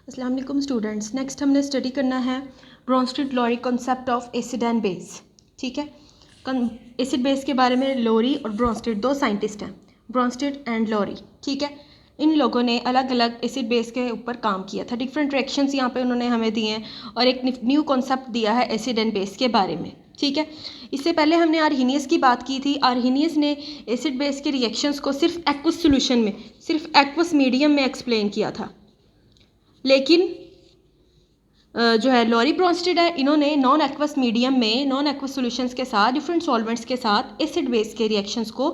अस्सलाम वालेकुम students. Next हमने स्टडी करना है Bronsted Lowry concept of acid and base. ठीक है, एसिड बेस के बारे में लोरी और ब्रोंस्टेड दो साइंटिस्ट हैं, ब्रोंस्टेड एंड लोरी। ठीक है, इन लोगों ने अलग अलग एसिड बेस के ऊपर काम किया था, डिफरेंट रिएक्शंस यहाँ पे उन्होंने हमें दिए हैं और एक न्यू कॉन्सेप्ट दिया है एसिड एंड बेस के बारे में। ठीक है, इससे पहले हमने आर्हीनियस की बात की थी। आर्हीनियस ने एसिड बेस के रिएक्शंस को सिर्फ एक्वस सोल्यूशन में, सिर्फ एक्वस मीडियम में एक्सप्लेन किया था। लेकिन जो है लोरी ब्रोंस्टेड है, इन्होंने नॉन एक्वस मीडियम में, नॉन एक्वस सॉल्यूशंस के साथ, डिफरेंट सॉल्वेंट्स के साथ एसिड बेस के रिएक्शंस को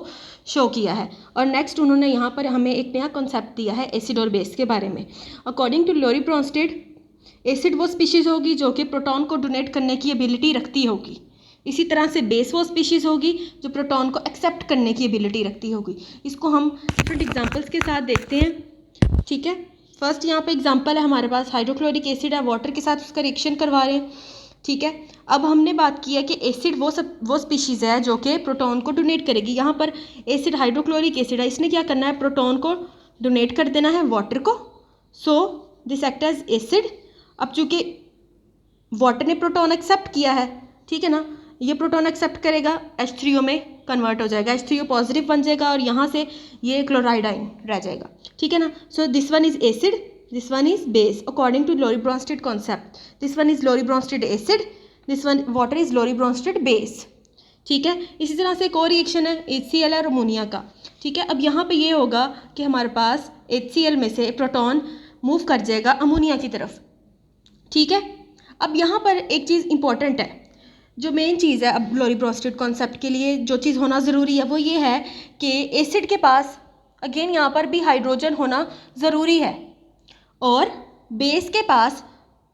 शो किया है। और नेक्स्ट उन्होंने यहाँ पर हमें एक नया कॉन्सेप्ट दिया है एसिड और बेस के बारे में। According to Lowry Bronsted, acid वो स्पीशीज़ होगी जो कि प्रोटॉन को डोनेट करने की एबिलिटी रखती होगी। इसी तरह से बेस वो स्पीशीज़ होगी जो प्रोटॉन को एक्सेप्ट करने की एबिलिटी रखती होगी। इसको हम डिफरेंट एग्जाम्पल्स के साथ देखते हैं। ठीक है, फर्स्ट यहाँ पे एग्जांपल है हमारे पास, हाइड्रोक्लोरिक एसिड है, वाटर के साथ उसका रिएक्शन करवा रहे हैं। ठीक है, अब हमने बात की है कि एसिड वो स्पीशीज़ है जो कि प्रोटॉन को डोनेट करेगी। यहाँ पर एसिड हाइड्रोक्लोरिक एसिड है, इसने क्या करना है, प्रोटॉन को डोनेट कर देना है वाटर को। So this act as acid. अब चूँकि वाटर ने प्रोटॉन एक्सेप्ट किया है, ठीक है ना, ये प्रोटॉन एक्सेप्ट करेगा, H3O में कन्वर्ट हो जाएगा, H3O पॉजिटिव बन जाएगा और यहाँ से ये क्लोराइड आयन रह जाएगा। ठीक है ना, so this one is acid, this one is base according to Lowry Bronsted concept. This one is Lowry Bronsted acid, this one water is Lowry Bronsted base. ठीक है, इसी तरह से एक और रिएक्शन है HCl और अमोनिया का। ठीक है, अब यहाँ पे ये होगा कि हमारे पास HCl में से प्रोटॉन मूव कर जाएगा अमोनिया की तरफ। ठीक है, अब यहाँ पर एक चीज़ इंपॉर्टेंट है, जो मेन चीज़ है अब लोरी ब्रोंस्टेड कॉन्सेप्ट के लिए जो चीज़ होना ज़रूरी है वो ये है कि एसिड के पास अगेन यहाँ पर भी हाइड्रोजन होना ज़रूरी है और बेस के पास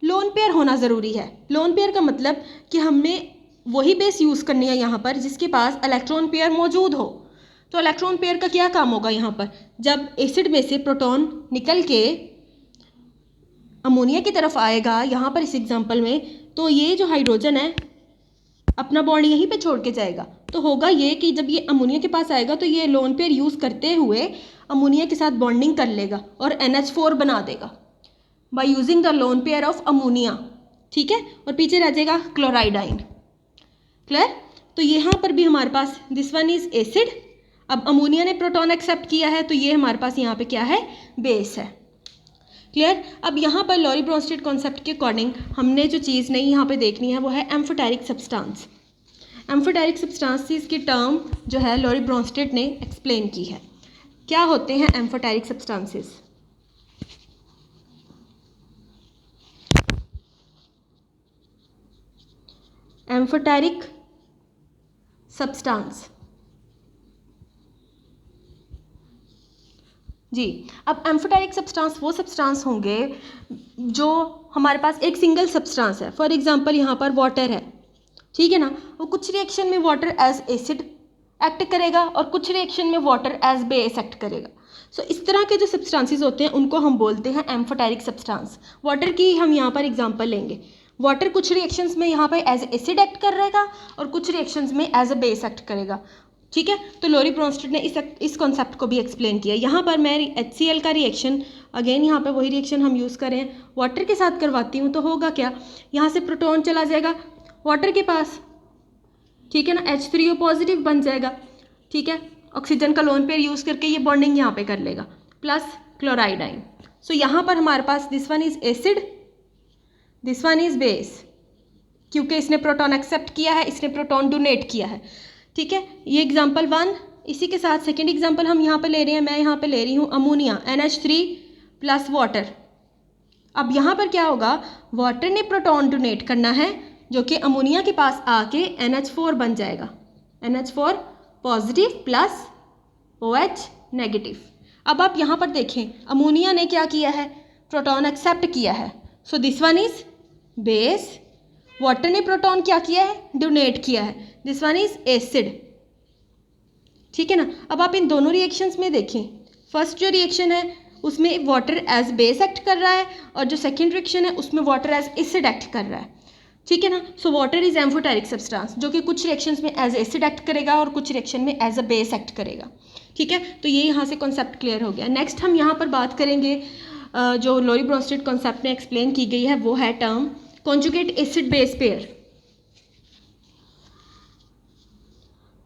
लोन पेयर होना ज़रूरी है। लोन पेयर का मतलब कि हमें वही बेस यूज़ करनी है यहाँ पर जिसके पास इलेक्ट्रॉन पेयर मौजूद हो। तो इलेक्ट्रॉन पेयर का क्या काम होगा यहाँ पर, जब एसिड में से प्रोटॉन निकल के अमोनिया की तरफ आएगा यहाँ पर इस एग्जाम्पल में, तो ये जो हाइड्रोजन है अपना बॉन्ड यहीं पे छोड़ के जाएगा। तो होगा ये कि जब ये अमोनिया के पास आएगा तो ये लोन पेयर यूज़ करते हुए अमोनिया के साथ बॉन्डिंग कर लेगा और NH4 बना देगा by using the lone pair of ammonia. ठीक है, और पीछे रह जाएगा क्लोराइड आयन। क्लियर? तो यहाँ पर भी हमारे पास दिस वन इज एसिड। अब अमोनिया ने प्रोटॉन एक्सेप्ट किया है तो ये हमारे पास यहाँ पे क्या है, बेस है। क्लियर? अब यहाँ पर लोरी ब्रोंस्टेड कॉन्सेप्ट के अकॉर्डिंग हमने जो चीज़ नहीं यहाँ पे देखनी है वो है एम्फोटेरिक सब्सटेंस। एम्फोटेरिक सब्सटेंसेस की टर्म जो है लोरी ब्रोंस्टेड ने एक्सप्लेन की है। क्या होते हैं एम्फोटेरिक सब्सटेंसेस? एम्फोटेरिक सब्सटेंस जी, अब एम्फोटेरिक सब्सटेंस वो सब्सटेंस होंगे जो हमारे पास एक सिंगल सब्सटेंस है। फॉर एग्जांपल यहाँ पर वाटर है, ठीक है ना, वो कुछ रिएक्शन में वाटर एज एसिड एक्ट करेगा और कुछ रिएक्शन में वाटर एज बेस एक्ट करेगा। सो इस तरह के जो सब्सटेंसेस होते हैं उनको हम बोलते हैं एम्फोटेरिक सब्सटेंस। वाटर की हम यहाँ पर एग्जांपल लेंगे। वाटर कुछ रिएक्शंस में यहाँ पर एज एसिड एक्ट कर रहेगा और कुछ रिएक्शंस में एज अ बेस एक्ट करेगा। ठीक है, तो लोरी ब्रोंस्टेड ने इस कॉन्सेप्ट को भी एक्सप्लेन किया। यहाँ पर मैं HCl का रिएक्शन, अगेन यहाँ पे वही रिएक्शन हम यूज़ करें, वाटर के साथ करवाती हूँ तो होगा क्या, यहाँ से प्रोटॉन चला जाएगा वाटर के पास, ठीक है ना, H3O पॉजिटिव बन जाएगा। ठीक है, ऑक्सीजन का लोन पेयर यूज़ करके ये बॉन्डिंग यहाँ पे कर लेगा प्लस क्लोराइड आयन। सो यहाँ पर हमारे पास this one is acid, this one is base, क्योंकि इसने प्रोटॉन एक्सेप्ट किया है, इसने प्रोटॉन डोनेट किया है। ठीक है, ये एग्जाम्पल वन। इसी के साथ सेकेंड एग्जाम्पल हम यहाँ पे ले रहे हैं, मैं यहाँ पे ले रही हूँ अमोनिया NH3 प्लस वाटर। अब यहाँ पर क्या होगा, वाटर ने प्रोटॉन डोनेट करना है जो कि अमोनिया के पास आके NH4 बन जाएगा, NH4 positive plus OH negative. अब आप यहाँ पर देखें, अमोनिया ने क्या किया है, प्रोटॉन एक्सेप्ट किया है। So this one is base, water ने प्रोटॉन क्या किया है, डोनेट किया है, दिस वन इज एसिड। ठीक है ना, अब आप इन दोनों रिएक्शंस में देखें, फर्स्ट जो रिएक्शन है उसमें वाटर एज बेस एक्ट कर रहा है और जो सेकेंड रिएक्शन है उसमें वाटर एज एसिड एक्ट कर रहा है। ठीक है ना, so water is amphoteric substance जो कि कुछ रिएक्शंस में एज एसिड एक्ट करेगा और कुछ रिएक्शन में एज अ बेस एक्ट करेगा। ठीक है, तो ये यहाँ से कॉन्सेप्ट क्लियर हो गया। नेक्स्ट हम यहाँ पर बात करेंगे जो लोरी ब्रोंस्टेड कॉन्सेप्ट में एक्सप्लेन की गई है वो है term conjugate acid base pair.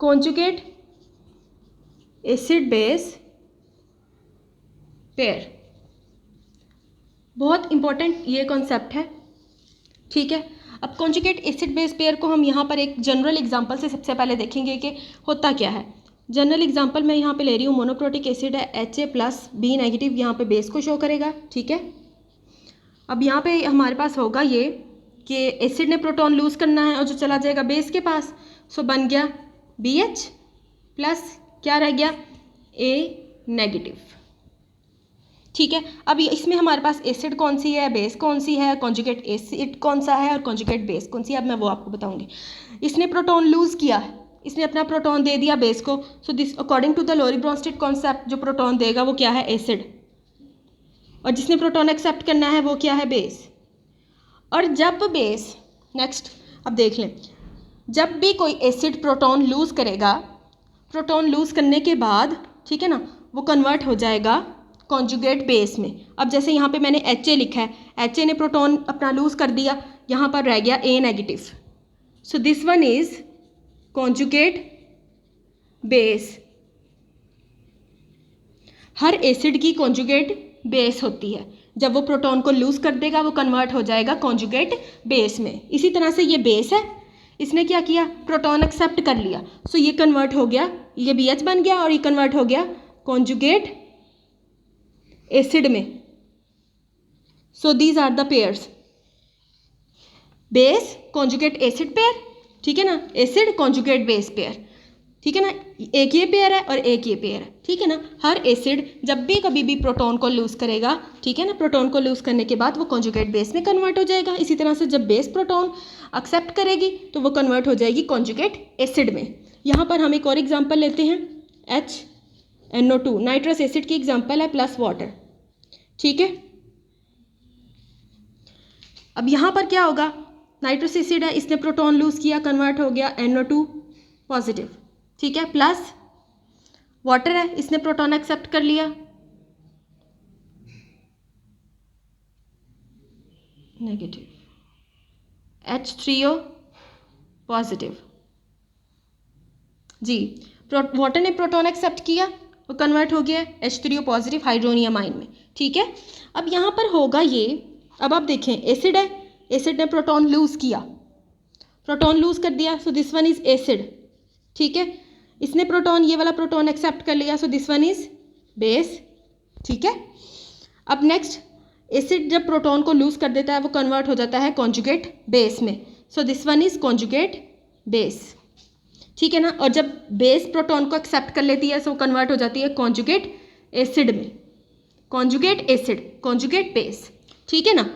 Conjugate acid base pair बहुत इंपॉर्टेंट ये कॉन्सेप्ट है, ठीक है। अब कॉन्जुगेट एसिड बेस पेयर को हम यहाँ पर एक जनरल एग्जांपल से सबसे पहले देखेंगे कि होता क्या है। जनरल एग्जांपल मैं यहाँ पे ले रही हूँ, मोनोक्रोटिक एसिड है Ha+B नेगेटिव, यहाँ पे बेस को शो करेगा, ठीक है। अब यहाँ पे हमारे पास होगा ये कि एसिड ने प्रोटॉन लूज़ करना है और जो चला जाएगा बेस के पास, सो बन गया BH प्लस क्या रह गया A नेगेटिव, ठीक है। अब इसमें हमारे पास एसिड कौन सी है, बेस कौन सी है, कॉन्जुगेट एसिड कौन सा है और कॉन्जुगेट बेस कौन सी है, अब मैं वो आपको बताऊंगी। इसने प्रोटॉन लूज़ किया है, इसने अपना प्रोटॉन दे दिया बेस को, so this according to the Lowry Bronsted concept जो प्रोटॉन देगा वो क्या है एसिड, और जिसने प्रोटॉन एक्सेप्ट करना है वो क्या है बेस। और जब बेस नेक्स्ट अब देख लें, जब भी कोई एसिड प्रोटॉन लूज़ करेगा, प्रोटॉन लूज़ करने के बाद, ठीक है ना, वो कन्वर्ट हो जाएगा कॉन्जुगेट बेस में। अब जैसे यहाँ पे मैंने Ha लिखा है, Ha ने प्रोटॉन अपना लूज़ कर दिया, यहाँ पर रह गया A negative, so this one is conjugate base. Her acid की कॉन्जुगेट बेस होती है, जब वो प्रोटॉन को लूज़ कर देगा वो कन्वर्ट हो जाएगा कॉन्जुगेट बेस में। इसी तरह से ये बेस है, इसने क्या किया, प्रोटॉन एक्सेप्ट कर लिया, सो ये कन्वर्ट हो गया, ये BH बन गया और ये कन्वर्ट हो गया कॉन्जुगेट एसिड में। So these are the pairs, base conjugate acid pair, ठीक है ना, एसिड कॉन्जुगेट बेस पेयर, ठीक है ना। एक ये पेयर है और एक ये पेयर है, ठीक है ना। हर एसिड जब भी कभी भी प्रोटॉन को लूज़ करेगा, ठीक है ना, प्रोटॉन को लूज़ करने के बाद वो कॉन्जुगेट बेस में कन्वर्ट हो जाएगा। इसी तरह से जब बेस प्रोटॉन एक्सेप्ट करेगी तो वो कन्वर्ट हो जाएगी कॉन्जुगेट एसिड में। यहाँ पर हम एक और एग्जांपल लेते हैं, HNO2 नाइट्रस एसिड की एग्जांपल है प्लस वाटर, ठीक है। अब यहाँ पर क्या होगा, नाइट्रस एसिड है, इसने प्रोटॉन लूज़ किया, कन्वर्ट हो गया NO2 पॉजिटिव, ठीक है, प्लस वाटर है, इसने प्रोटॉन एक्सेप्ट कर लिया, नेगेटिव, H3O पॉजिटिव जी। वाटर ने प्रोटॉन एक्सेप्ट किया, वो कन्वर्ट हो गया H3O पॉजिटिव हाइड्रोनियम आयन में, ठीक है। अब यहाँ पर होगा ये, अब आप देखें एसिड है, एसिड ने प्रोटॉन लूज़ किया, प्रोटॉन लूज़ कर दिया, सो दिस वन इज एसिड, ठीक है। इसने प्रोटॉन, ये वाला प्रोटॉन एक्सेप्ट कर लिया, सो दिस वन इज बेस, ठीक है। अब नेक्स्ट, एसिड जब प्रोटॉन को लूज़ कर देता है वो कन्वर्ट हो जाता है कॉन्जुगेट बेस में, सो this one is conjugate base, ठीक है ना। और जब बेस प्रोटॉन को एक्सेप्ट कर लेती है सो कन्वर्ट हो जाती है कॉन्जुगेट एसिड में, कॉन्जुगेट एसिड कॉन्जुगेट बेस, ठीक है ना।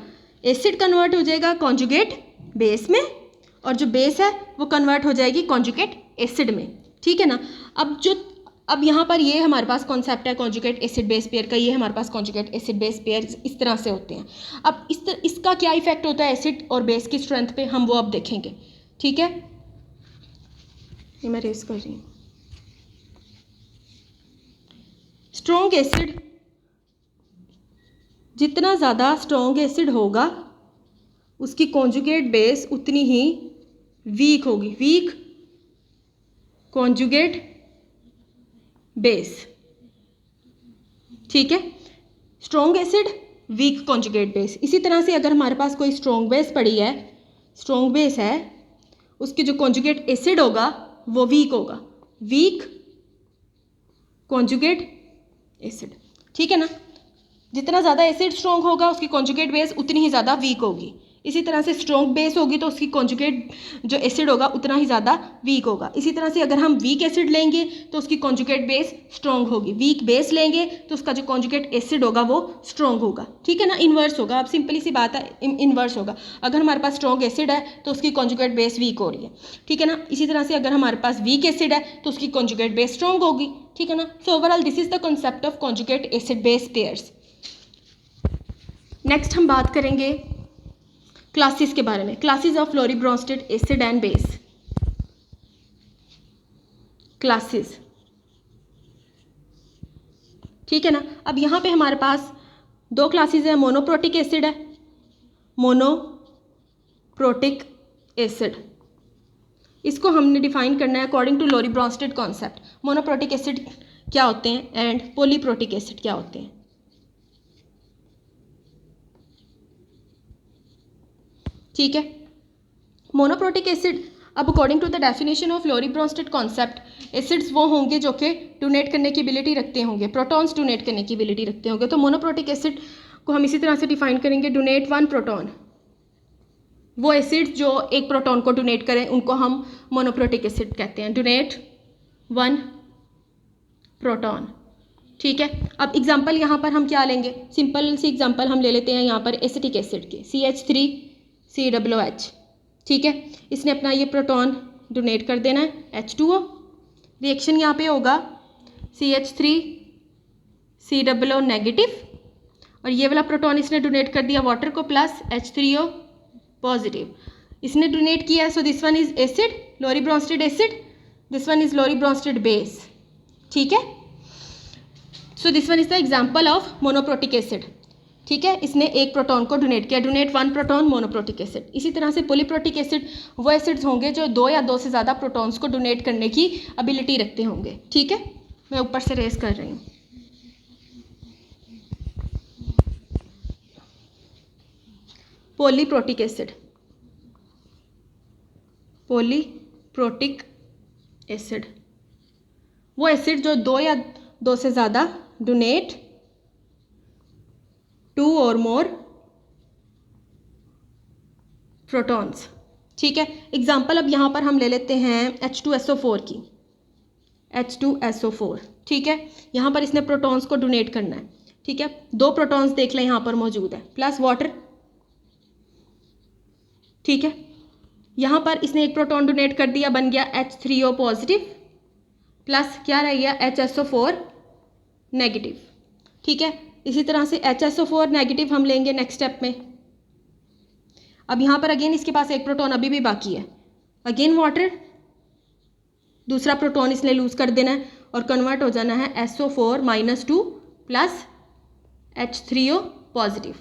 एसिड कन्वर्ट हो जाएगा कॉन्जुगेट बेस में और जो बेस है वो कन्वर्ट हो जाएगी कॉन्जुगेट एसिड में, ठीक है ना। अब यहाँ पर ये हमारे पास कॉन्सेप्ट है कॉन्जुगेट एसिड बेस पेयर का, ये हमारे पास कॉन्जुगेट एसिड बेस पेयर इस तरह से होते हैं। अब इसका क्या इफेक्ट होता है एसिड और बेस की स्ट्रेंथ पे, हम वो अब देखेंगे, ठीक है। ये मैं रेस कर रही हूँ। स्ट्रॉन्ग एसिड, जितना ज़्यादा स्ट्रॉन्ग एसिड होगा उसकी कॉन्जुगेट बेस उतनी ही वीक होगी, वीक कॉन्जुगेट बेस, ठीक है। Strong acid weak conjugate base. इसी तरह से अगर हमारे पास कोई स्ट्रॉन्ग बेस पड़ी है, स्ट्रॉन्ग बेस है, उसकी जो कॉन्जुगेट एसिड होगा वो वीक होगा, वीक कॉन्जुगेट एसिड, ठीक है ना। जितना ज़्यादा एसिड स्ट्रॉन्ग होगा उसकी कॉन्जुगेट बेस उतनी ही ज़्यादा वीक होगी। इसी तरह से स्ट्रॉन्ग बेस होगी तो उसकी कॉन्जुगेट जो एसिड होगा उतना ही ज़्यादा वीक होगा। इसी तरह से अगर हम वीक एसिड लेंगे तो उसकी कॉन्जुगेट बेस स्ट्रॉन्ग होगी, वीक बेस लेंगे तो उसका जो कॉन्जुगेट एसिड होगा वो स्ट्रॉन्ग होगा, ठीक है ना। इन्वर्स होगा, अब सिंपली सी बात है, इन्वर्स होगा। अगर हमारे पास स्ट्रॉन्ग एसिड है तो उसकी कॉन्जुगेट बेस वीक हो रही है, ठीक है ना। इसी तरह से अगर हमारे पास वीक एसिड है तो उसकी कॉन्जुगेट बेस स्ट्रॉन्ग होगी, ठीक है ना। So overall this is the concept of conjugate acid base pairs. Next हम बात करेंगे क्लासेस के बारे में, classes of Lowry Bronsted acid and base. Classes, ठीक है ना। अब यहाँ पे हमारे पास दो क्लासेज हैं, मोनोप्रोटिक एसिड है, मोनोप्रोटिक एसिड। इसको हमने डिफाइन करना है according to Lowry Bronsted concept. Monoprotic acid क्या होते हैं एंड पॉलीप्रोटिक एसिड क्या होते हैं। ठीक है, मोनोप्रोटिक एसिड, अब according to the definition of Lowry Bronsted concept, acids वो होंगे जो कि डोनेट करने की एबिलिटी रखते होंगे, प्रोटॉन्स डोनेट करने की एबिलिटी रखते होंगे। तो मोनोप्रोटिक एसिड को हम इसी तरह से डिफाइन करेंगे, डोनेट वन प्रोटॉन। वो एसिड जो एक प्रोटॉन को डोनेट करें उनको हम मोनोप्रोटिक एसिड कहते हैं, डोनेट वन प्रोटॉन। ठीक है, अब एग्जांपल यहाँ पर हम क्या लेंगे, सिंपल सी एग्जांपल हम ले लेते हैं यहाँ पर एसिटिक एसिड के, CH3COOH। ठीक है, इसने अपना ये प्रोटॉन डोनेट कर देना है, H2O। रिएक्शन यहाँ पे होगा CH3COO नेगेटिव, और ये वाला प्रोटॉन इसने डोनेट कर दिया वाटर को प्लस H3O पॉजिटिव। इसने डोनेट किया, so this one is acid, Lowry Bronsted acid, this one is Lowry Bronsted base. ठीक है, so this one is the example of monoprotic acid. ठीक है, इसने एक प्रोटॉन को डोनेट किया, donate one proton, monoprotic acid. इसी तरह से पॉलीप्रोटिक एसिड वो एसिड्स होंगे जो दो या दो से ज़्यादा प्रोटॉन्स को डोनेट करने की एबिलिटी रखते होंगे। ठीक है, मैं ऊपर से रेस कर रही हूँ। पॉलीप्रोटिक एसिड, पॉलीप्रोटिक एसिड वो एसिड जो दो या दो से ज़्यादा डोनेट टू और मोर प्रोटॉन्स। ठीक है, एग्जाम्पल अब यहाँ पर हम ले लेते हैं H2SO4 की, H2SO4। ठीक है, यहाँ पर इसने प्रोटॉन्स को डोनेट करना है। ठीक है, दो प्रोटॉन्स देख लें यहाँ पर मौजूद है, प्लस वाटर। ठीक है, यहाँ पर इसने एक प्रोटॉन डोनेट कर दिया, बन गया H3O पॉजिटिव, प्लस क्या रह गया HSO4 नेगेटिव। ठीक है, इसी तरह से HSO4 नेगेटिव हम लेंगे नेक्स्ट स्टेप में। अब यहाँ पर अगेन इसके पास एक प्रोटॉन अभी भी बाकी है, अगेन वाटर, दूसरा प्रोटॉन इसने लूज़ कर देना है और कन्वर्ट हो जाना है SO4-2 प्लस H3O पॉजिटिव।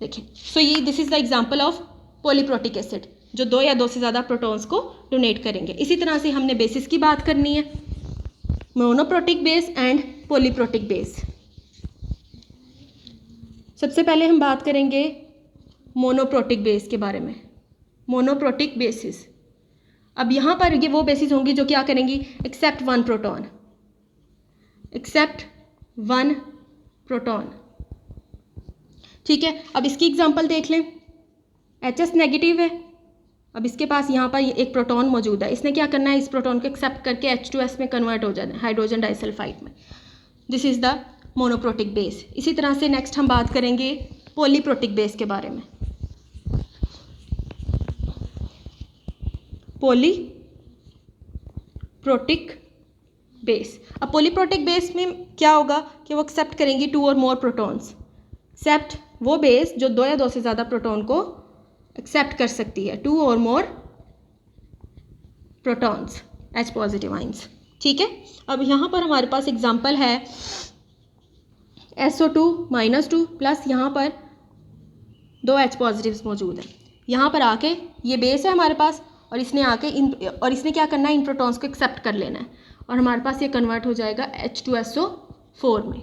देखिए, सो ये this is the example of polyprotic acid जो दो या दो से ज़्यादा प्रोटॉन्स को डोनेट करेंगे। इसी तरह से हमने बेसिस की बात करनी है, monoprotic base and polyprotic base. सबसे पहले हम बात करेंगे मोनोप्रोटिक बेस के बारे में, मोनोप्रोटिक बेसिस। अब यहाँ पर ये वो बेसिस होंगी जो क्या करेंगी, except one proton, except one proton. ठीक है, अब इसकी एग्जांपल देख लें, HS नेगेटिव है, अब इसके पास यहाँ पर एक प्रोटॉन मौजूद है, इसने क्या करना है, इस प्रोटॉन को एक्सेप्ट करके H2S में कन्वर्ट हो जाना है, हाइड्रोजन डाइसल्फाइड में। This is the monoprotic base. इसी तरह से नेक्स्ट हम बात करेंगे पॉलीप्रोटिक बेस के बारे में। पॉलीप्रोटिक बेस, अब पॉलीप्रोटिक बेस में क्या होगा कि वो एक्सेप्ट करेंगी टू और मोर प्रोटॉन्स। एक्सेप्ट वो बेस जो दो या दो से ज़्यादा प्रोटॉन को एक्सेप्ट कर सकती है, टू और मोर प्रोटॉन्स, H पॉजिटिव आइंस। ठीक है, अब यहाँ पर हमारे पास एग्जांपल है SO2-2 प्लस यहाँ पर दो H पॉजिटिव्स मौजूद हैं। यहाँ पर आके ये बेस है हमारे पास, और इसने आके इसने क्या करना है, इन प्रोटॉन्स को एक्सेप्ट कर लेना है, और हमारे पास ये कन्वर्ट हो जाएगा H2SO4 में।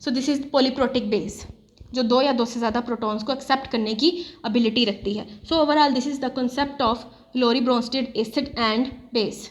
So this is polyprotic base जो दो या दो से ज़्यादा प्रोटॉन्स को एक्सेप्ट करने की एबिलिटी रखती है। So overall this is the concept of Lowry Bronsted acid and base.